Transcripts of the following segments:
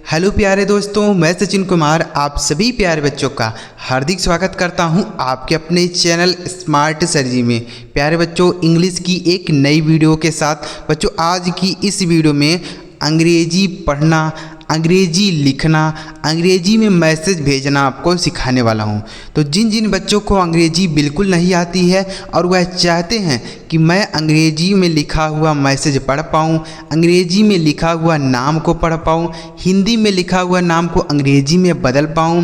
Hello प्यारे दोस्तों, मैं सचिन कुमार आप सभी प्यारे बच्चों का हार्दिक स्वागत करता हूं आपके अपने चैनल स्मार्ट सर जी में। प्यारे बच्चों, इंग्लिश की एक नई वीडियो के साथ बच्चों आज की इस वीडियो में अंग्रेजी पढ़ना, अंग्रेजी लिखना, अंग्रेजी में मैसेज भेजना आपको सिखाने वाला हूं। तो जिन जिन बच्चों को अंग्रेजी बिल्कुल नहीं आती है और वह चाहते हैं कि मैं अंग्रेजी में लिखा हुआ मैसेज पढ़ पाऊं, अंग्रेजी में लिखा हुआ नाम को पढ़ पाऊं, हिंदी में लिखा हुआ नाम को अंग्रेजी में बदल पाऊं,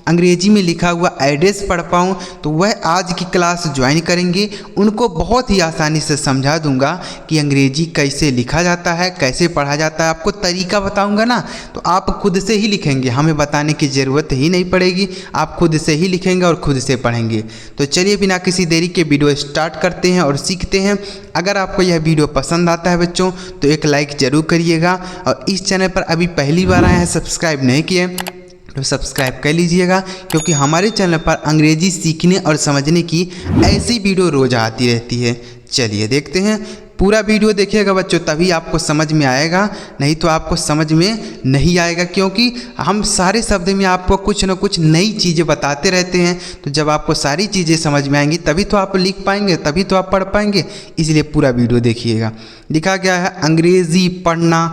अंग्रेजी में लिखा हुआ एड्रेस पढ़ पाऊँ, तो वह आज की क्लास ज्वाइन करेंगे। उनको बहुत ही आसानी से समझा दूंगा कि अंग्रेजी कैसे लिखा जाता है, कैसे पढ़ा जाता है। आपको तरीका बताऊंगा ना, तो आप खुद से ही लिखेंगे, हमें बताने की ज़रूरत ही नहीं पड़ेगी। आप खुद से ही लिखेंगे और खुद से पढ़ेंगे। तो चलिए बिना किसी देरी के वीडियो स्टार्ट करते हैं और सीखते हैं। अगर आपको यह वीडियो पसंद आता है बच्चों तो एक लाइक ज़रूर करिएगा, और इस चैनल पर अभी पहली बार आए हैं, सब्सक्राइब नहीं किए तो सब्सक्राइब कर लीजिएगा, क्योंकि हमारे चैनल पर अंग्रेजी सीखने और समझने की ऐसी वीडियो रोज़ आती रहती है। चलिए देखते हैं, पूरा वीडियो देखिएगा बच्चों, तभी आपको समझ में आएगा, नहीं तो आपको समझ में नहीं आएगा। क्योंकि हम सारे शब्द में आपको कुछ न कुछ नई चीज़ें बताते रहते हैं। तो जब आपको सारी चीज़ें समझ में आएंगी तभी तो आप लिख पाएंगे, तभी तो आप पढ़ पाएंगे। इसलिए पूरा वीडियो देखिएगा। लिखा गया है अंग्रेज़ी पढ़ना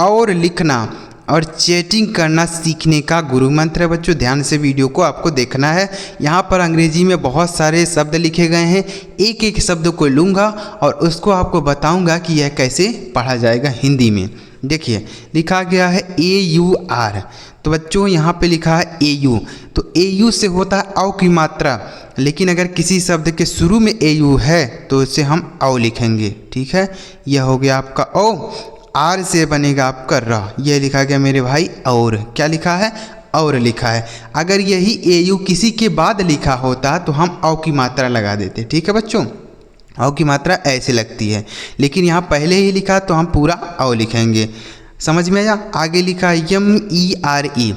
और लिखना और चैटिंग करना सीखने का गुरु मंत्र है। बच्चों ध्यान से वीडियो को आपको देखना है। यहाँ पर अंग्रेजी में बहुत सारे शब्द लिखे गए हैं, एक एक शब्द को लूँगा और उसको आपको बताऊँगा कि यह कैसे पढ़ा जाएगा हिंदी में। देखिए लिखा गया है AUR। तो बच्चों यहाँ पे लिखा है AU, तो AU से होता है औ की मात्रा, लेकिन अगर किसी शब्द के शुरू में AU है तो उसे हम औ लिखेंगे। ठीक है, यह हो गया आपका ओ। आर से बनेगा आपका र, यह लिखा गया मेरे भाई और। क्या लिखा है? और लिखा है। अगर यही AU किसी के बाद लिखा होता तो हम औ की मात्रा लगा देते। ठीक है बच्चों, औ की मात्रा ऐसे लगती है, लेकिन यहाँ पहले ही लिखा तो हम पूरा औ लिखेंगे। समझ में आया? आगे लिखा है MERE।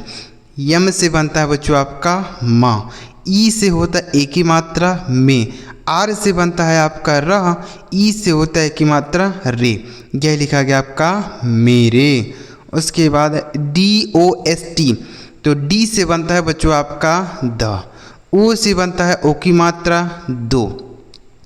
यम से बनता है बच्चों आपका माँ, ई से होता है एक ही मात्रा में, आर से बनता है आपका र, ई से होता है की मात्रा रे। यह लिखा गया आपका मेरे। उसके बाद DOST, तो डी से बनता है बच्चों आपका द, ओ से बनता है ओ की मात्रा दो।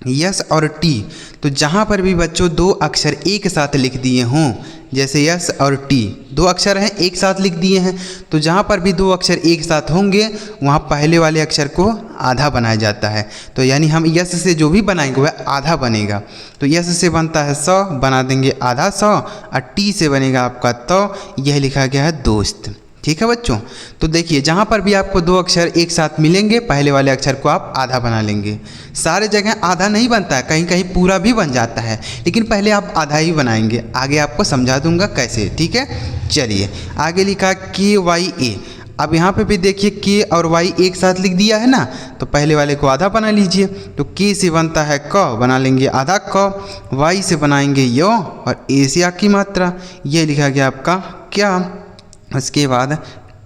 यस और टी, तो जहाँ पर भी बच्चों दो अक्षर एक साथ लिख दिए हों, जैसे यस और टी दो अक्षर हैं एक साथ लिख दिए हैं, तो जहाँ पर भी दो अक्षर एक साथ होंगे वहाँ पहले वाले अक्षर को आधा बनाया जाता है। तो यानी हम यस से जो भी बनाएंगे वह आधा बनेगा। तो यस से बनता है 100, बना देंगे आधा 100, और टी से बनेगा आपका तो। यह लिखा गया है दोस्त। ठीक है बच्चों, तो देखिए जहाँ पर भी आपको दो अक्षर एक साथ मिलेंगे पहले वाले अक्षर को आप आधा बना लेंगे। सारे जगह आधा नहीं बनता है, कहीं कहीं पूरा भी बन जाता है, लेकिन पहले आप आधा ही बनाएंगे। आगे आपको समझा दूंगा कैसे। ठीक है, चलिए आगे लिखा KYA। अब यहाँ पे भी देखिए के और वाई एक साथ लिख दिया है ना, तो पहले वाले को आधा बना लीजिए। तो के से बनता है क, बना लेंगे आधा क, वाई से बनाएंगे यो, और ए से आ की मात्रा। यह लिखा गया आपका क्या। उसके बाद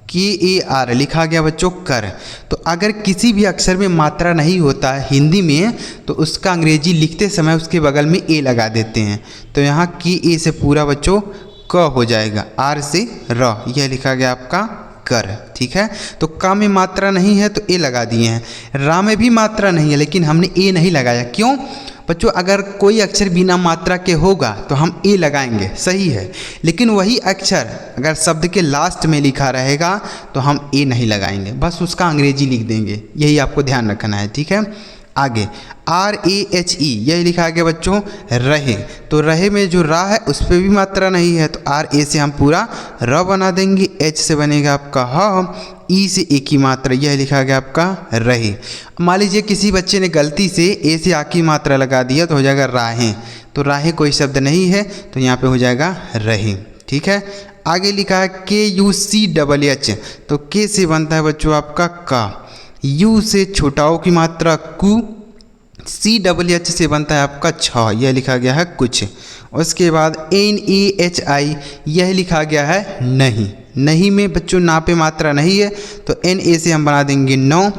KAR लिखा गया बच्चों कर। तो अगर किसी भी अक्षर में मात्रा नहीं होता है हिंदी में, तो उसका अंग्रेजी लिखते समय उसके बगल में ए लगा देते हैं। तो यहाँ KA से पूरा बच्चों क हो जाएगा, आर से र। यह लिखा गया आपका कर। ठीक है, तो का में मात्रा नहीं है तो ए लगा दिए हैं। रा में भी मात्रा नहीं है लेकिन हमने ए नहीं लगाया। क्यों बच्चों? अगर कोई अक्षर बिना मात्रा के होगा तो हम ए लगाएंगे, सही है, लेकिन वही अक्षर अगर शब्द के लास्ट में लिखा रहेगा तो हम ए नहीं लगाएंगे, बस उसका अंग्रेजी लिख देंगे। यही आपको ध्यान रखना है। ठीक है, आगे RAHE, यही लिखा गया बच्चों रहे। तो रहे में जो रा है उस पर भी मात्रा नहीं है, तो RA से हम पूरा र बना देंगे। H से बनेगा आपका ह, ई से एक ही मात्रा। यह लिखा गया आपका रहे। मान लीजिए किसी बच्चे ने गलती से ए से आ की मात्रा लगा दिया तो हो जाएगा राहें। तो राहें कोई शब्द नहीं है तो यहाँ पे हो जाएगा रहे। ठीक है, आगे लिखा है KUCHH। तो के से बनता है बच्चों आपका का, यू से छोटा ओ की मात्रा कु, CHH से बनता है आपका छ। यह लिखा गया है कुछ। उसके बाद NAHI, यह लिखा गया है नहीं। नहीं में बच्चों ना पे मात्रा नहीं है तो NA से हम बना देंगे 9,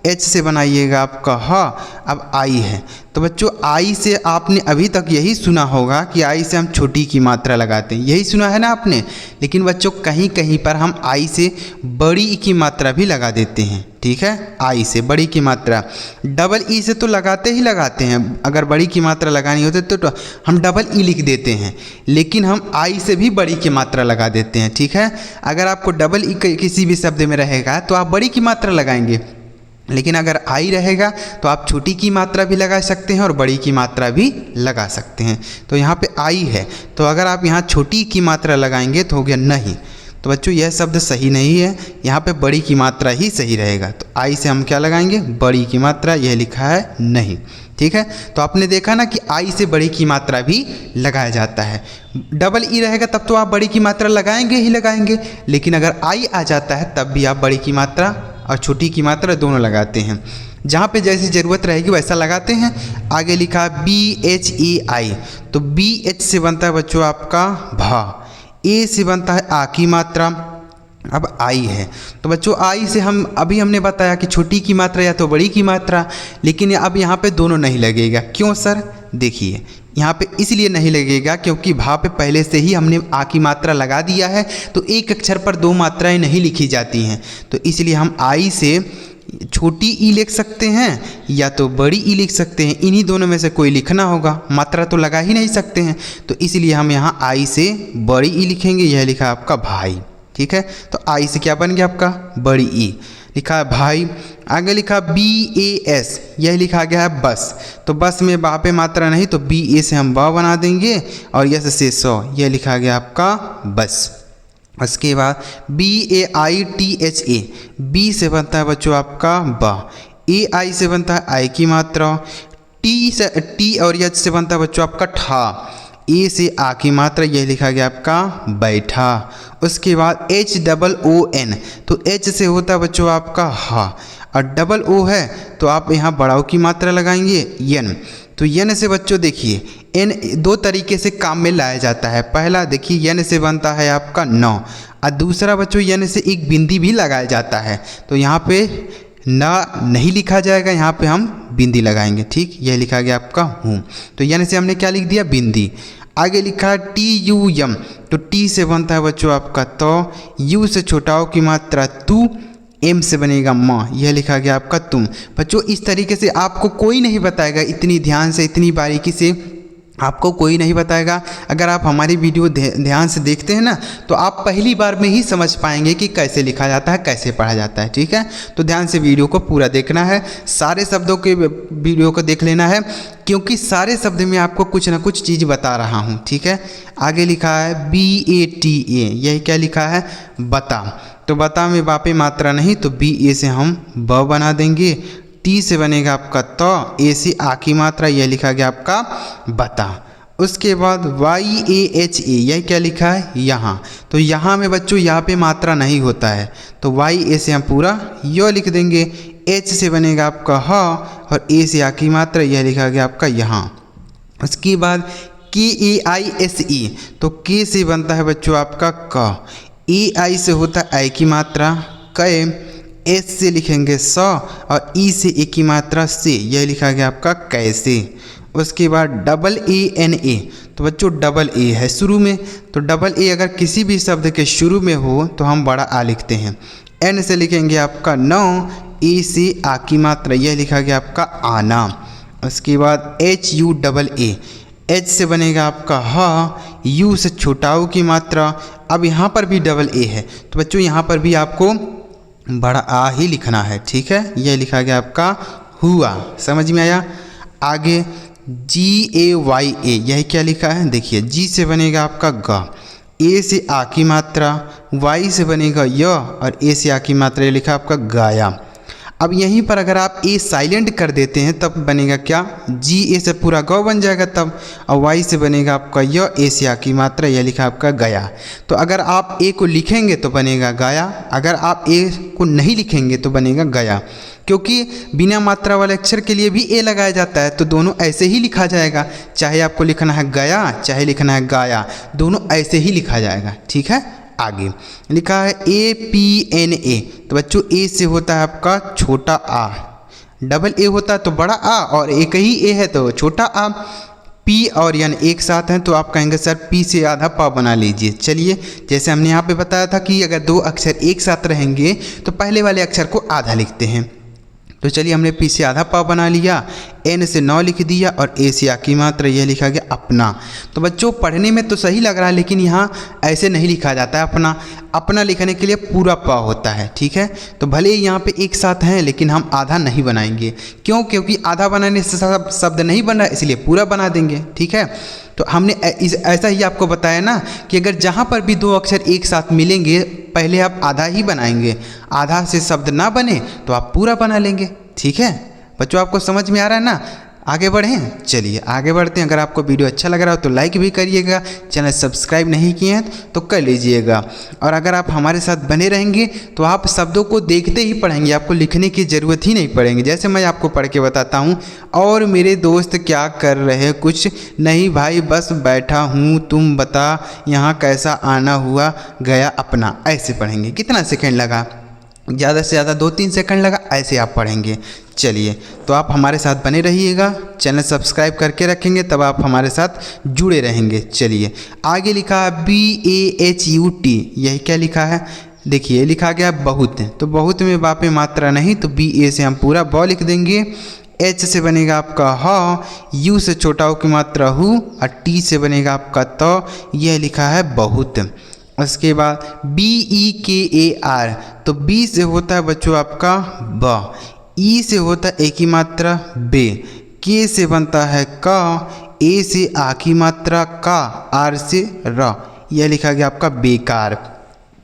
एच से बनाइएगा आपका ह, अब आई है। तो बच्चों आई से आपने अभी तक यही सुना होगा कि आई से हम छोटी की मात्रा लगाते हैं, यही सुना है ना आपने। लेकिन बच्चों कहीं कहीं पर हम आई से बड़ी की मात्रा भी लगा देते हैं, ठीक है। आई से बड़ी की मात्रा, डबल ई से तो लगाते ही लगाते हैं। अगर बड़ी की मात्रा लगानी होती तो हम डबल ई लिख देते हैं, लेकिन हम आई से भी बड़ी की मात्रा लगा देते हैं, ठीक है। अगर आपको डबल ई किसी भी शब्द में रहेगा तो आप बड़ी की मात्रा लगाएंगे, लेकिन अगर आई रहेगा तो आप छोटी की मात्रा भी लगा सकते हैं और बड़ी की मात्रा भी लगा सकते हैं। तो यहाँ पे आई है, तो अगर आप यहाँ छोटी की मात्रा लगाएंगे तो हो गया नहीं। तो बच्चों यह शब्द सही नहीं है, यहाँ पे बड़ी की मात्रा ही सही रहेगा। तो आई से हम क्या लगाएंगे, बड़ी की मात्रा, यह लिखा है नहीं, ठीक है। तो आपने देखा ना कि आई से बड़ी की मात्रा भी लगाया जाता है। डबल ई रहेगा तब तो आप बड़ी की मात्रा लगाएंगे ही लगाएंगे, लेकिन अगर आई आ जाता है तब भी आप बड़ी की मात्रा और छोटी की मात्रा दोनों लगाते हैं। जहाँ पे जैसी ज़रूरत रहेगी वैसा लगाते हैं। आगे लिखा BHEI, तो BH से बनता है बच्चों आपका भा, ए से बनता है आ की मात्रा, अब आई है। तो बच्चों आई से हमने बताया कि छोटी की मात्रा या तो बड़ी की मात्रा, लेकिन अब यहाँ पे दोनों नहीं लगेगा। क्यों सर? देखिए यहाँ पे इसलिए नहीं लगेगा क्योंकि भा पे पहले से ही हमने आ की मात्रा लगा दिया है, तो एक अक्षर पर दो मात्राएं नहीं लिखी जाती हैं। तो इसलिए हम आई से छोटी ई लिख सकते हैं या तो बड़ी ई लिख सकते हैं, इन्हीं दोनों में से कोई लिखना होगा, मात्रा तो लगा ही नहीं सकते हैं। तो इसलिए हम यहाँ आई से बड़ी ई लिखेंगे, यह लिखा आपका भाई, ठीक है। तो आई से क्या बन गया आपका बड़ी ई, लिखा है भाई। आगे लिखा BAS, यह लिखा गया है बस। तो बस में बा पे मात्रा नहीं, तो BA से हम बा बना देंगे और यस से 100, यह लिखा गया आपका बस। उसके बाद BAITHA, बी से बनता है बच्चों आपका बा, AI से बनता है आई की मात्रा, टी और एच से बनता है बच्चों आपका ठा, ए से आ की मात्रा, यह लिखा गया आपका बैठा। उसके बाद HOON, तो एच से होता है बच्चों आपका हा, और डबल ओ है तो आप यहाँ बड़ाओ की मात्रा लगाएंगे यन। तो यन से बच्चों देखिए एन दो तरीके से काम में लाया जाता है। पहला देखिए यन से बनता है आपका 9, और दूसरा बच्चों यन से एक बिंदी भी लगाया जाता है। तो यहाँ पे ना नहीं लिखा जाएगा, यहाँ पे हम बिंदी लगाएंगे, ठीक। यह लिखा गया आपका हूँ, तो यन से हमने क्या लिख दिया बिंदी। आगे लिखा है TUM, तो टी से बनता है बच्चों आपका तो, यू से छोटाओ की मात्रा तू, एम से बनेगा माँ, यह लिखा गया आपका तुम। बच्चों इस तरीके से आपको कोई नहीं बताएगा, इतनी ध्यान से इतनी बारीकी से आपको कोई नहीं बताएगा। अगर आप हमारी वीडियो ध्यान से देखते हैं ना तो आप पहली बार में ही समझ पाएंगे कि कैसे लिखा जाता है, कैसे पढ़ा जाता है, ठीक है। तो ध्यान से वीडियो को पूरा देखना है, सारे शब्दों के वीडियो को देख लेना है, क्योंकि सारे शब्द में आपको कुछ ना कुछ चीज़ बता रहा हूँ, ठीक है। आगे लिखा है BATA, यही क्या लिखा है बता। तो बता में बापे मात्रा नहीं, तो BA से हम ब बना देंगे। टी से बनेगा आपका तो, ए से आ की मात्रा, यह लिखा गया आपका बता। उसके बाद YAHA, यह क्या लिखा है यहाँ। तो यहाँ में बच्चों यहाँ पे मात्रा नहीं होता है, तो YA से हम पूरा यो लिख देंगे। H से बनेगा आपका ह, और ए से आ की मात्रा, यह लिखा गया आपका यहाँ। उसके बाद KAISE, तो के से बनता है बच्चों आपका क, AI से होता है आई की मात्रा कै, एस से लिखेंगे स, और ई से ए की मात्रा से, यह लिखा गया आपका कैसे। उसके बाद AANA, तो बच्चों डबल ए है शुरू में, तो डबल ए अगर किसी भी शब्द के शुरू में हो तो हम बड़ा आ लिखते हैं। एन से लिखेंगे आपका 9, ए से आ की मात्रा, यह लिखा गया आपका आना। उसके बाद HUAA, एच से बनेगा आपका ह, यू से छोटाओ की मात्रा, अब यहाँ पर भी डबल ए है, तो बच्चों यहाँ पर भी आपको बड़ा आ ही लिखना है, ठीक है। यह लिखा गया आपका हुआ, समझ में आया। आगे GAYA, यह क्या लिखा है देखिए, जी से बनेगा आपका ग, ए से आ की मात्रा, वाई से बनेगा य, और ए से आ की मात्रा, ये लिखा आपका गाया। अब यहीं पर अगर आप ए साइलेंट कर देते हैं तब बनेगा क्या, GA से पूरा गौ बन जाएगा तब, और वाई से बनेगा आपका य, ए से आ की मात्रा, यह लिखा आपका गया। तो अगर आप ए को लिखेंगे तो बनेगा गाया, अगर आप ए को नहीं लिखेंगे तो बनेगा गया, क्योंकि बिना मात्रा वाले अक्षर के लिए भी ए लगाया जाता है, तो दोनों ऐसे ही लिखा जाएगा। चाहे आपको लिखना है गया, चाहे लिखना है गाया, दोनों ऐसे ही लिखा जाएगा, ठीक है। आगे लिखा है APNA, तो बच्चों ए से होता है आपका छोटा आ, डबल ए होता है तो बड़ा आ, और एक ही ए है तो छोटा आ। पी और यन एक साथ हैं तो आप कहेंगे सर पी से आधा प बना लीजिए। चलिए, जैसे हमने यहाँ पे बताया था कि अगर दो अक्षर एक साथ रहेंगे तो पहले वाले अक्षर को आधा लिखते हैं। तो चलिए, हमने पी से आधा प बना लिया, एन से 9 लिख दिया और ए से आ की मात्रा यह लिखा गया अपना। तो बच्चों पढ़ने में तो सही लग रहा है, लेकिन यहाँ ऐसे नहीं लिखा जाता है अपना। अपना लिखने के लिए पूरा प होता है, ठीक है। तो भले ही यहाँ पे एक साथ हैं लेकिन हम आधा नहीं बनाएंगे। क्यों? क्योंकि आधा बनाने से शब्द नहीं बन रहा है, इसलिए पूरा बना देंगे, ठीक है। तो हमने ऐसा ही आपको बताया ना कि अगर जहाँ पर भी दो अक्षर एक साथ मिलेंगे पहले आप आधा ही बनाएंगे, आधा से शब्द ना बने तो आप पूरा बना लेंगे, ठीक है। बच्चों आपको समझ में आ रहा है ना? आगे बढ़ें, चलिए आगे बढ़ते हैं। अगर आपको वीडियो अच्छा लग रहा हो तो लाइक भी करिएगा, चैनल सब्सक्राइब नहीं किए हैं तो कर लीजिएगा। और अगर आप हमारे साथ बने रहेंगे तो आप शब्दों को देखते ही पढ़ेंगे, आपको लिखने की ज़रूरत ही नहीं पड़ेगी। जैसे मैं आपको पढ़ के बताता हूँ, और मेरे दोस्त क्या कर रहे? कुछ नहीं भाई, बस बैठा हूँ, तुम बता यहाँ कैसा आना हुआ गया अपना। ऐसे पढ़ेंगे। कितना सेकेंड लगा? ज़्यादा से ज़्यादा 2-3 सेकंड लगा, ऐसे आप पढ़ेंगे। चलिए, तो आप हमारे साथ बने रहिएगा, चैनल सब्सक्राइब करके रखेंगे तब आप हमारे साथ जुड़े रहेंगे। चलिए, आगे लिखा है BAHUT, यही क्या लिखा है? देखिए लिखा गया बहुत। तो बहुत में बापे मात्रा नहीं, तो BA से हम पूरा ब लिख देंगे। H से बनेगा आपका ह, U से छोटा हो की मात्रा हु, और T से बनेगा आपका त, यह लिखा है बहुत। उसके बाद BEKAR, तो B से होता है बच्चों आपका ब, ई से होता है ए की मात्रा बे, के से बनता है का, ए से आ की मात्रा का, आर से र, यह लिखा गया आपका बेकार।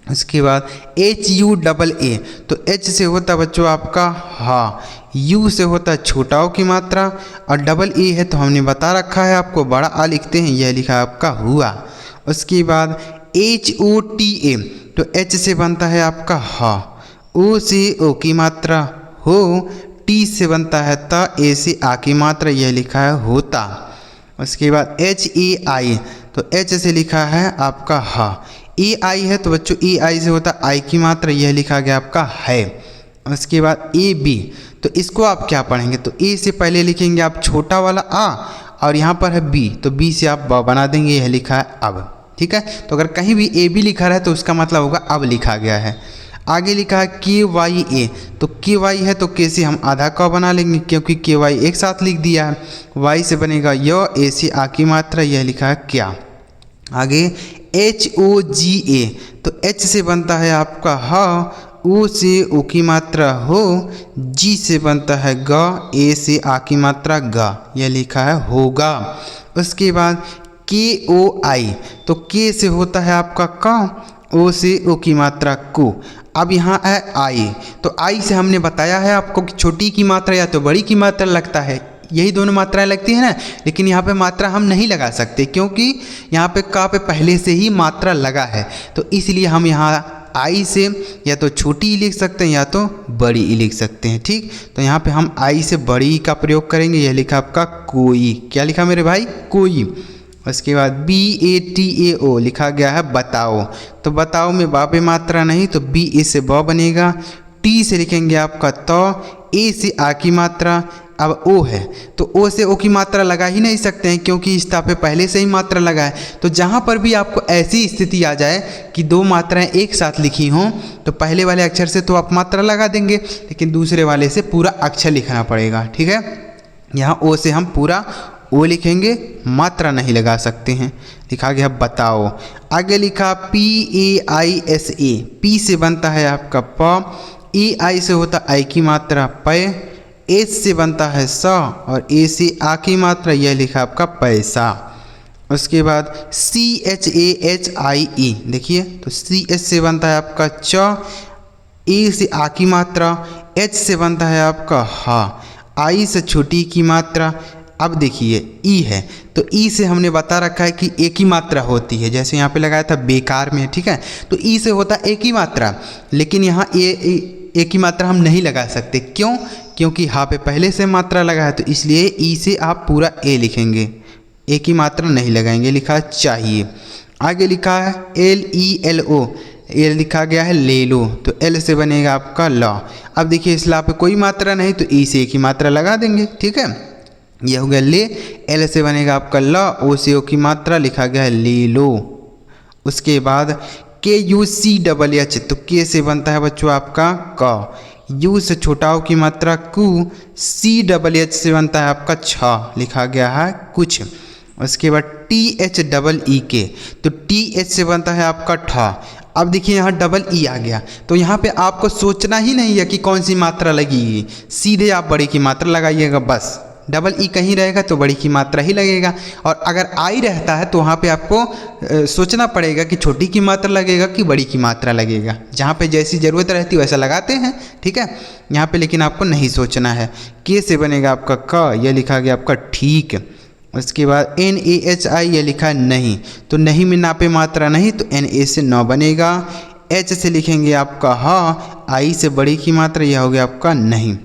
उसके बाद HUAA, तो H से होता है बच्चों आपका हा, U से होता है छोटा ओ की मात्रा, और डबल ए है तो हमने बता रखा है आपको बड़ा आ लिखते हैं, यह लिखा है आपका हुआ। उसके बाद HOTA, तो H से बनता है आपका हा, O से ओ की मात्रा हो, टी से बनता है ता, ए से आ की मात्रा, यह लिखा है होता। उसके बाद HAI, तो H से लिखा है आपका हा, AI है तो बच्चों AI से होता है आई की मात्रा, यह लिखा गया आपका है। उसके बाद AB, तो इसको आप क्या पढ़ेंगे? तो A से पहले लिखेंगे आप छोटा वाला आ, और यहाँ पर है B, तो B से आप ब बना देंगे, यह लिखा है अब, ठीक है। तो अगर कहीं भी AB लिखा रहा है तो उसका मतलब होगा अब लिखा गया है। आगे लिखा है KYA, तो KY है तो K से हम आधा क बना लेंगे क्योंकि KY एक साथ लिख दिया है। Y से बनेगा य, A से आ की मात्रा, यह लिखा है क्या। आगे HOGA, तो H से बनता है आपका ह, O से ओ की मात्रा हो, G से बनता है ग, A से आ की मात्रा ग, यह लिखा है होगा। उसके बाद KOI, तो K से होता है आपका क, ओ से ओ की मात्रा को। अब यहाँ है आई, तो आई से हमने बताया है आपको कि छोटी की मात्रा या तो बड़ी की मात्रा लगता है, यही दोनों मात्राएं लगती हैं ना। लेकिन यहाँ पे मात्रा हम नहीं लगा सकते क्योंकि यहाँ पे का पे पहले से ही मात्रा लगा है, तो इसलिए हम यहाँ आई से या तो छोटी ई लिख सकते हैं या तो बड़ी ई लिख सकते हैं, ठीक। तो यहाँ पे हम आई से बड़ी का प्रयोग करेंगे, यह लिखा आपका कोई। क्या लिखा मेरे भाई? कोई। उसके बाद BATAO लिखा गया है बताओ, तो बताओ में बा पे मात्रा नहीं तो B ए से ब बनेगा। T से लिखेंगे आपका तो, A से आ की मात्रा, अब O है तो O से O की मात्रा लगा ही नहीं सकते हैं क्योंकि इस ता पे पहले से ही मात्रा लगा है। तो जहाँ पर भी आपको ऐसी स्थिति आ जाए कि दो मात्राएं एक साथ लिखी हों तो पहले वाले अक्षर से तो आप मात्रा लगा देंगे, लेकिन दूसरे वाले से पूरा अक्षर लिखना पड़ेगा, ठीक है। यहाँ O से हम पूरा ओ लिखेंगे, मात्रा नहीं लगा सकते हैं। लिखा गया बताओ। आगे लिखा PAISA, P से बनता है आपका प, AI से होता आई की मात्रा पै, S से बनता है स और A से आ की मात्रा, यह लिखा आपका पैसा। उसके बाद CHAHIE, देखिए तो CH से बनता है आपका च, A से आ की मात्रा, H से बनता है आपका हा, आई से छोटी की मात्रा। अब देखिए ई है तो ई से हमने बता रखा है कि एक ही मात्रा होती है, जैसे यहाँ पे लगाया था बेकार में, ठीक है। तो ई से होता है एक ही मात्रा, लेकिन यहाँ एक ही मात्रा हम नहीं लगा सकते। क्यों? क्योंकि हा पे पहले से मात्रा लगा है, तो इसलिए ई से आप पूरा ए लिखेंगे, एक ही मात्रा नहीं लगाएंगे। लिखा चाहिए। आगे लिखा है LELO, ये लिखा गया है ले लो, तो एल से बनेगा आपका लॉ। अब देखिए इस ला पे कोई मात्रा नहीं तो ई से एक ही मात्रा लगा देंगे, ठीक है। यह हो गया ले, एल से बनेगा आपका लॉ, ओ से ओ की मात्रा लिखा गया है ले लो। उसके बाद के यू सी डबल एच, तो के से बनता है बच्चों आपका क, यू से छोटा ओ की मात्रा कु, सी डबल एच से बनता है आपका छ, लिखा गया है कुछ। उसके बाद टी एच डबल ई के, तो टी एच से बनता है आपका ठ। अब देखिए यहाँ डबल ई आ गया, तो यहाँ पे आपको सोचना ही नहीं है कि कौन सी मात्रा लगेगी, सीधे आप बड़ी की मात्रा लगाइएगा बस। डबल ई कहीं रहेगा तो बड़ी की मात्रा ही लगेगा, और अगर आई रहता है तो वहाँ पे आपको सोचना पड़ेगा कि छोटी की मात्रा लगेगा कि बड़ी की मात्रा लगेगा। जहाँ पे जैसी ज़रूरत रहती है वैसा लगाते हैं, ठीक है। यहाँ पे लेकिन आपको नहीं सोचना है। के से बनेगा आपका क, यह लिखा गया आपका ठीक। उसके बाद एन ए एच आई, ये लिखा है नहीं, तो नहीं में नापे मात्रा नहीं, तो एन ए से 9 बनेगा। एच से लिखेंगे आपका हाँ, आई से बड़ी की मात्रा, यह हो गया आपका नहीं।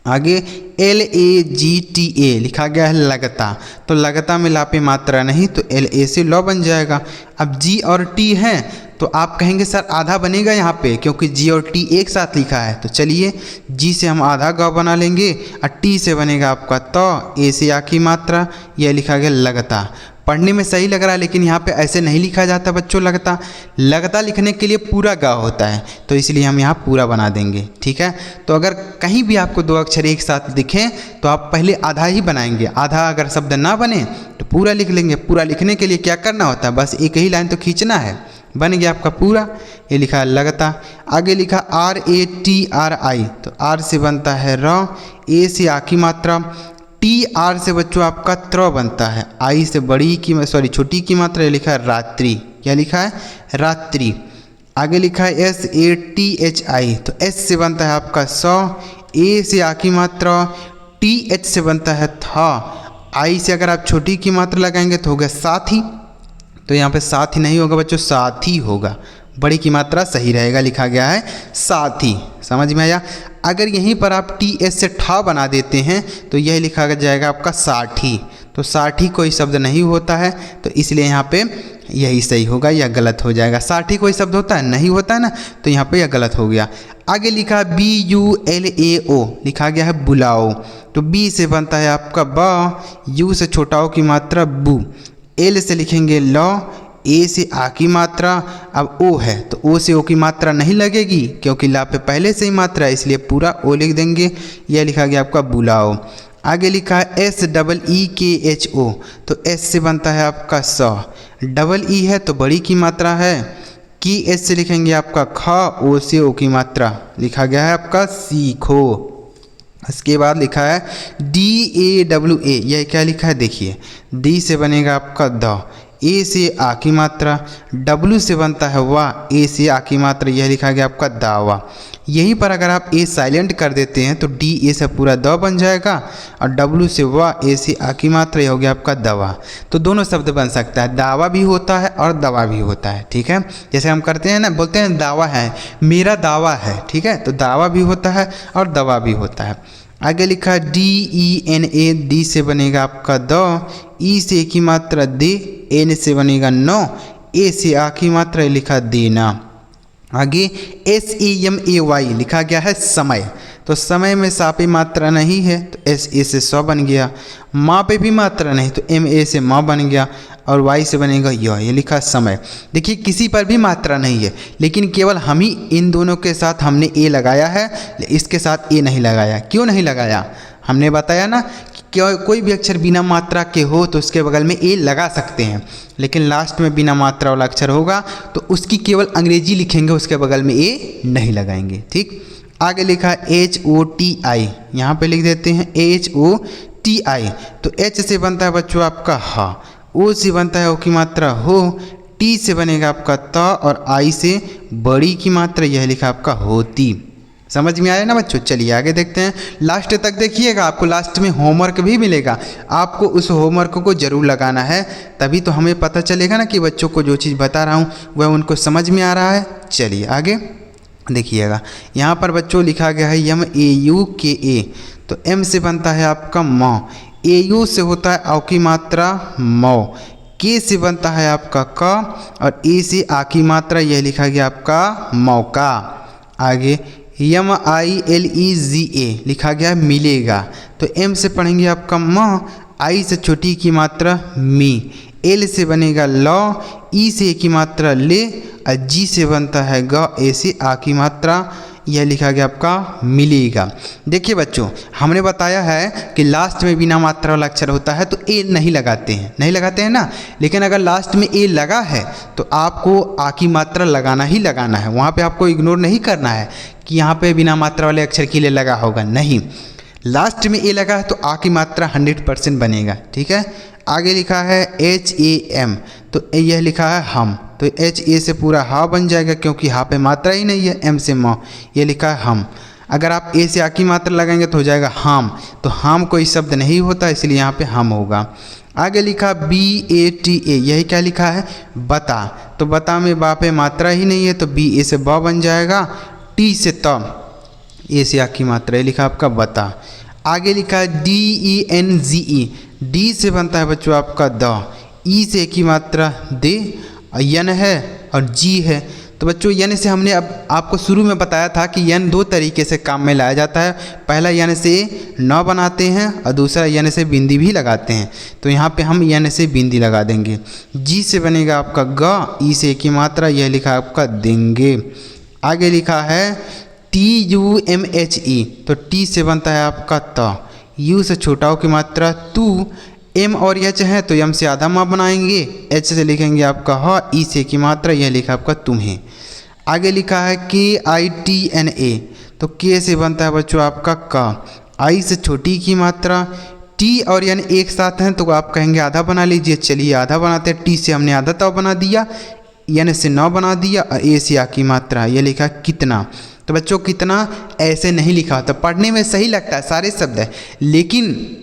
आगे L A G T A लिखा गया है लगता, तो लगता में लापे मात्रा नहीं, तो एल ए से लॉ बन जाएगा। अब जी और टी हैं तो आप कहेंगे सर आधा बनेगा यहाँ पे, क्योंकि जी और टी एक साथ लिखा है, तो चलिए जी से हम आधा ग बना लेंगे और टी से बनेगा आपका तो, ए से आ की मात्रा, यह लिखा गया लगता। पढ़ने में सही लग रहा है लेकिन यहाँ पे ऐसे नहीं लिखा जाता बच्चों लगता। लगता लिखने के लिए पूरा ग होता है, तो इसलिए हम यहाँ पूरा बना देंगे, ठीक है। तो अगर कहीं भी आपको दो अक्षर एक साथ दिखें तो आप पहले आधा ही बनाएंगे, आधा अगर शब्द ना बने तो पूरा लिख लेंगे। पूरा लिखने के लिए क्या करना होता है, बस एक ही लाइन तो खींचना है, बन गया आपका पूरा। ये लिखा है लगता। आगे लिखा R A T R I, तो आर से बनता है र, ए से आ की मात्रा, टी आर से बच्चों आपका त्र बनता है, आई से बड़ी की छोटी की मात्रा, ये लिखा है रात्रि, क्या लिखा है रात्रि। आगे लिखा है S A T H I, तो एस से बनता है आपका सौ, ए से आ की मात्रा, टी एच से बनता है था, आई से अगर आप छोटी की मात्रा लगाएंगे तो हो गया साथी, तो यहाँ पे साथी नहीं होगा बच्चों, साथी होगा, बड़ी की मात्रा सही रहेगा, लिखा गया है साथी। समझ में आया। अगर यहीं पर आप टी एस से ठा बना देते हैं तो यह लिखा जाएगा आपका साठी, तो साठी कोई शब्द नहीं होता है, तो इसलिए यहाँ पे यही सही होगा, यह गलत हो जाएगा। साठी कोई शब्द होता है नहीं होता है ना, तो यहाँ पे यह गलत हो गया। आगे लिखा बी यू एल ए ओ, लिखा गया है बुलाओ, तो बी से बनता है आपका ब, यू से छोटा ओ की मात्रा बू, एल से लिखेंगे लॉ, ए से आ की मात्रा, अब ओ है तो ओ से ओ की मात्रा नहीं लगेगी क्योंकि ला पे पहले से ही मात्रा है, इसलिए पूरा ओ लिख देंगे। यह लिखा गया आपका बुलाओ। आगे लिखा है एस डबल ई के एच ओ, तो एस से बनता है आपका स, डबल ई है तो बड़ी की मात्रा है, की एस से लिखेंगे आपका ख, ओ से ओ की मात्रा, लिखा गया है आपका सीखो। इसके बाद लिखा है डी ए डब्ल्यू ए, यह क्या लिखा है देखिए, डी से बनेगा आपका द, ए से आ की मात्रा, डब्ल्यू से बनता है वाह, ए से आ की मात्रा, यह लिखा गया आपका दावा। यहीं पर अगर आप ए साइलेंट कर देते हैं तो डी ए से पूरा द बन जाएगा, और डब्ल्यू से वाह, ए से आ की मात्रा, यह हो गया आपका दवा। तो दोनों शब्द बन सकता है, दावा भी होता है और दवा भी होता है, ठीक है। जैसे हम करते हैं ना, बोलते हैं दावा है, मेरा दावा है, ठीक है, तो दावा भी होता है और दवा भी होता है। आगे लिखा है D E N A, D से बनेगा आपका द, ई से ए की मात्रा दे, एन से बनेगा नो, ए से आ की मात्रा, लिखा देना। आगे S A M A Y, लिखा गया है समय, तो समय में सा पे मात्रा नहीं है तो एस ए से सौ बन गया, माँ पे भी मात्रा नहीं तो एम ए से माँ बन गया, और वाई से बनेगा ये लिखा समय। देखिए किसी पर भी मात्रा नहीं है, लेकिन केवल हम ही इन दोनों के साथ हमने ए लगाया है, इसके साथ ए नहीं लगाया। क्यों नहीं लगाया, हमने बताया ना कि कोई भी अक्षर बिना मात्रा के हो तो उसके बगल में ए लगा सकते हैं, लेकिन लास्ट में बिना मात्रा वाला अक्षर होगा तो उसकी केवल अंग्रेजी लिखेंगे, उसके बगल में ए नहीं लगाएंगे, ठीक। आगे लिखा एच ओ टी आई, यहाँ पे लिख देते हैं एच ओ टी आई, तो एच से बनता है बच्चों आपका हा, ओ से बनता है ओ की मात्रा हो, टी से बनेगा आपका त, और आई से बड़ी की मात्रा, यह लिखा आपका होती। समझ में आया ना बच्चों। चलिए आगे देखते हैं, लास्ट तक देखिएगा, आपको लास्ट में होमवर्क भी मिलेगा, आपको उस होमवर्क को जरूर लगाना है, तभी तो हमें पता चलेगा ना कि बच्चों को जो चीज़ बता रहा हूँ वह उनको समझ में आ रहा है। चलिए आगे देखिएगा, यहाँ पर बच्चों लिखा गया है यम ए यू के ए, तो एम से बनता है आपका मौ, ए यू से होता है औ की मात्रा मौ, के से बनता है आपका क, और ए से आ की मात्रा यह लिखा गया आपका मौका। आगे MILEGA लिखा गया मिलेगा, तो M से पढ़ेंगे आपका म, आई से छोटी की मात्रा मी, एल से बनेगा लौ, ई से ए की मात्रा ले, और जी से बनता है ग, ए से आ की मात्रा यह लिखा गया आपका मिलेगा। देखिए बच्चों, हमने बताया है कि लास्ट में बिना मात्रा वाला अक्षर होता है तो ए नहीं लगाते हैं ना, लेकिन अगर लास्ट में ए लगा है तो आपको आ की मात्रा लगाना ही लगाना है। वहाँ पे आपको इग्नोर नहीं करना है कि यहाँ पे बिना मात्रा वाले अक्षर के लिए लगा होगा, नहीं, लास्ट में ए लगा है तो आ की मात्रा 100% बनेगा। ठीक है, आगे लिखा है HAM, तो यह लिखा है हम, तो HA से पूरा हा बन जाएगा क्योंकि हा पे मात्रा ही नहीं है, M से म, ये लिखा है हम। अगर आप ए से आ की मात्रा लगाएंगे तो हो जाएगा हाम, तो हाम कोई शब्द नहीं होता इसलिए यहाँ पे हम होगा। आगे लिखा BATA, यही क्या लिखा है बता, तो बता में बा पे मात्रा ही नहीं है तो BA से ब बन जाएगा, T से त, ए से आ की मात्रा ये लिखा आपका बता। आगे लिखा है DENGE, डी से बनता है बच्चों आपका द, ई से की मात्रा दे, यन है और जी है। तो बच्चों यन से हमने अब आपको शुरू में बताया था कि यन दो तरीके से काम में लाया जाता है, पहला यन से न बनाते हैं और दूसरा यन से बिंदी भी लगाते हैं। तो यहाँ पे हम यन से बिंदी लगा देंगे। जी से बनेगा आपका ग, ई से की मात्रा यह लिखा आपका देंगे। आगे लिखा है TUMHE, तो टी से बनता है आपका त, यू से छोटाओं की मात्रा तू, एम और एच है तो एम से आधा माँ बनाएंगे, एच से लिखेंगे आपका ह, ई से की मात्रा यह लिखा आपका तुम्हें। आगे लिखा है KITNA, तो के से बनता है बच्चों आपका क, आई से छोटी की मात्रा, टी और एन एक साथ हैं तो आप कहेंगे आधा बना लीजिए, चलिए आधा बनाते हैं। टी से हमने आधा तो बना दिया, एन से 9 बना दिया, और ए से आ की मात्रा ये लिखा कितना। तो बच्चों कितना ऐसे नहीं लिखा होता, पढ़ने में सही लगता है सारे शब्द है, लेकिन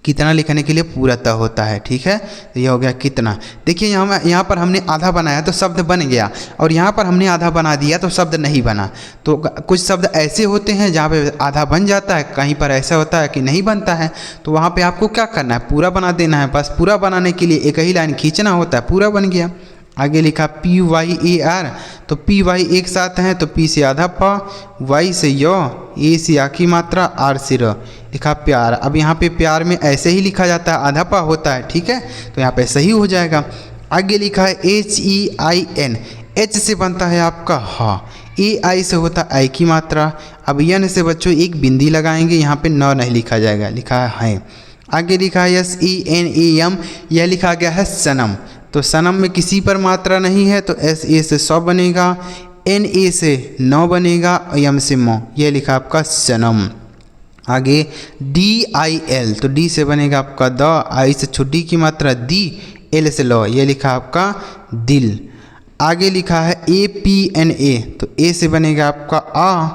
कितना लिखने के लिए पूरा त होता है। ठीक है, तो ये हो गया कितना। देखिए यहाँ पर हमने आधा बनाया तो शब्द बन गया, और यहाँ पर हमने आधा बना दिया तो शब्द नहीं बना। तो कुछ शब्द ऐसे होते हैं जहाँ पे आधा बन जाता है, कहीं पर ऐसा होता है कि नहीं बनता है, तो वहाँ पे आपको क्या करना है, पूरा बना देना है। बस पूरा बनाने के लिए एक ही लाइन खींचना होता है, पूरा बन गया। आगे लिखा PYAR, तो PY एक साथ हैं तो P से आधा प, Y से य, A से आ की मात्रा, R से र, लिखा प्यार। अब यहाँ पे प्यार में ऐसे ही लिखा जाता है, आधा पा होता है। ठीक है, तो यहाँ पे सही हो जाएगा। आगे लिखा है HEIN, H से बनता है आपका हा, AI से होता है आई की मात्रा। अब यन से बच्चों एक बिंदी लगाएंगे, यहाँ पे न नहीं लिखा जाएगा, लिखा है। आगे लिखा है SENAM, यह लिखा गया है सनम, तो सनम में किसी पर मात्रा नहीं है तो SA से 100 बनेगा, NA से 9 बनेगा, और M से मो, यह लिखा आपका सनम। आगे DIL, तो D से बनेगा आपका द, आई से छोटी की मात्रा दी, L से लो, यह लिखा आपका दिल। आगे लिखा है APNA, तो A से बनेगा आपका आ,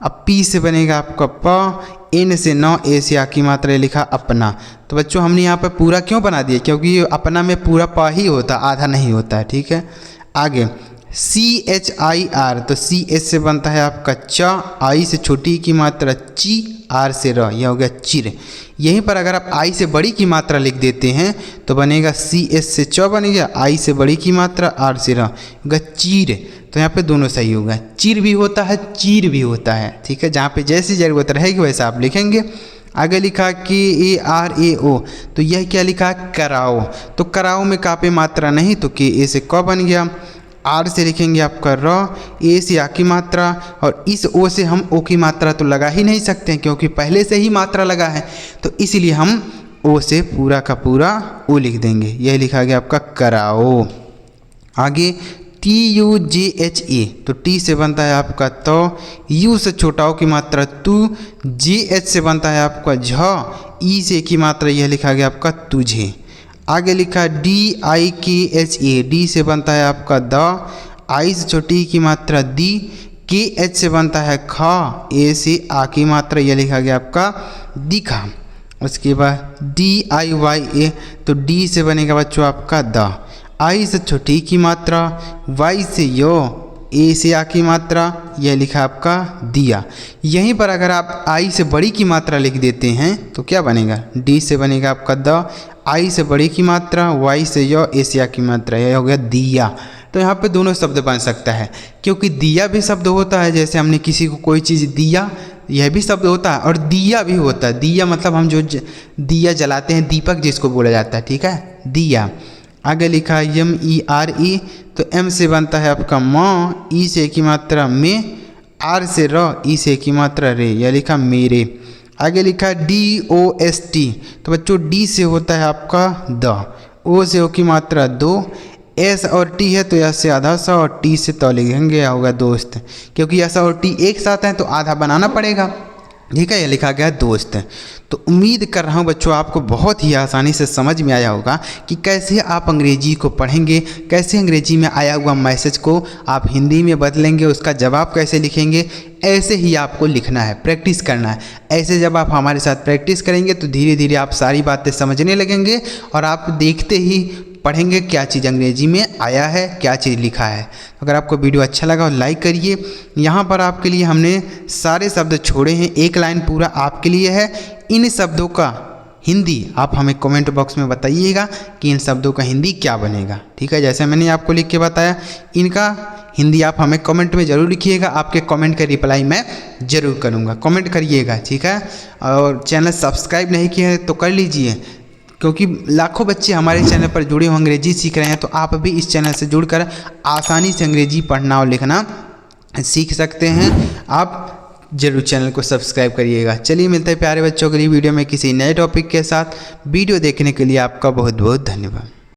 अब P से बनेगा आपका प, N से 9, A से आ की मात्रा लिखा अपना। तो बच्चों हमने यहाँ पर पूरा क्यों बना दिया, क्योंकि अपना में पूरा प ही होता, आधा नहीं होता है। ठीक है, आगे CHIR, तो CH से बनता है आपका च, आई से छोटी की मात्रा ची, आर से र, यह हो गया चिर। यहीं पर अगर आप आई से बड़ी की मात्रा लिख देते हैं तो बनेगा CS से च बन गया, आई से बड़ी की मात्रा आर से र, होगा चीर। तो यहाँ पे दोनों सही होगा, चिर भी होता है चीर भी होता है। ठीक है, जहाँ पे जैसी ज़रूरत रहेगी वैसा आप लिखेंगे। आगे लिखा KARAO, तो यह क्या लिखा है कराओ, तो कराओ में का पे मात्रा नहीं तो KA से क बन गया। आर से लिखेंगे आपका र, ए से आ की मात्रा, और इस ओ से हम ओ की मात्रा तो लगा ही नहीं सकते हैं क्योंकि पहले से ही मात्रा लगा है, तो इसलिए हम ओ से पूरा का पूरा ओ लिख देंगे। यह लिखा गया आपका कराओ। आगे TUJHA, तो टी से बनता है आपका तो, यू से छोटाओं की मात्रा तू, JH से बनता है आपका झ, ई से की मात्रा यह लिखा गया आपका तुझे। आगे लिखा DIKHA, डी से बनता है आपका द, आई से छोटी की मात्रा दी, KH से बनता है ख, ए से आ की मात्रा यह लिखा गया आपका दिखा। उसके बाद DIYA, तो डी से बनेगा बच्चों आपका द, आई से छोटी की मात्रा, वाई से यो, ए से आ की मात्रा, यह लिखा आपका दिया। यहीं पर अगर आप आई से बड़ी की मात्रा लिख देते हैं तो क्या बनेगा, डी से बनेगा आपका द, आई से बड़ी की मात्रा, वाई से य, ए से आ की मात्रा, यह हो गया दिया। तो यहाँ पे दोनों शब्द बन सकता है, क्योंकि दिया भी शब्द होता है, जैसे हमने किसी को कोई चीज़ दिया, यह भी शब्द होता है, और दिया भी होता है। दिया मतलब हम जो दिया जलाते हैं, दीपक जिसको बोला जाता है, ठीक है, दिया। आगे लिखा है एम ई आर ई, तो एम से बनता है आपका म, ई से की मात्रा में, आर से र, ई से की मात्रा रे, यह लिखा मेरे। आगे लिखा है डी ओ एस टी, तो बच्चों डी से होता है आपका द, ओ से ओ की मात्रा दो, एस और टी है तो एस से आधा सा और टी से तो लिखेंगे, यह होगा दोस्त, क्योंकि एस और टी एक साथ हैं तो आधा बनाना पड़ेगा, ठीक है, यह लिखा गया है दोस्त। तो उम्मीद कर रहा हूँ बच्चों आपको बहुत ही आसानी से समझ में आया होगा कि कैसे आप अंग्रेजी को पढ़ेंगे, कैसे अंग्रेजी में आया हुआ मैसेज को आप हिंदी में बदलेंगे, उसका जवाब कैसे लिखेंगे। ऐसे ही आपको लिखना है, प्रैक्टिस करना है। ऐसे जब आप हमारे साथ प्रैक्टिस करेंगे तो धीरे धीरे आप सारी बातें समझने लगेंगे और आप देखते ही पढ़ेंगे क्या चीज़ अंग्रेजी में आया है, क्या चीज़ लिखा है। अगर आपको वीडियो अच्छा लगा हो लाइक करिए। यहाँ पर आपके लिए हमने सारे शब्द छोड़े हैं, एक लाइन पूरा आपके लिए है। इन शब्दों का हिंदी आप हमें कमेंट बॉक्स में बताइएगा कि इन शब्दों का हिंदी क्या बनेगा, ठीक है। जैसे मैंने आपको लिख के बताया, इनका हिंदी आप हमें कमेंट में ज़रूर लिखिएगा। आपके कमेंट का रिप्लाई मैं ज़रूर करूँगा, कमेंट करिएगा, ठीक है। और चैनल सब्सक्राइब नहीं किए हैं तो कर लीजिए, क्योंकि लाखों बच्चे हमारे चैनल पर जुड़े हुए अंग्रेजी सीख रहे हैं। तो आप भी इस चैनल से जुड़कर आसानी से अंग्रेजी पढ़ना और लिखना सीख सकते हैं। आप जरूर चैनल को सब्सक्राइब करिएगा। चलिए मिलते हैं प्यारे बच्चों, अगली वीडियो में किसी नए टॉपिक के साथ। वीडियो देखने के लिए आपका बहुत बहुत धन्यवाद।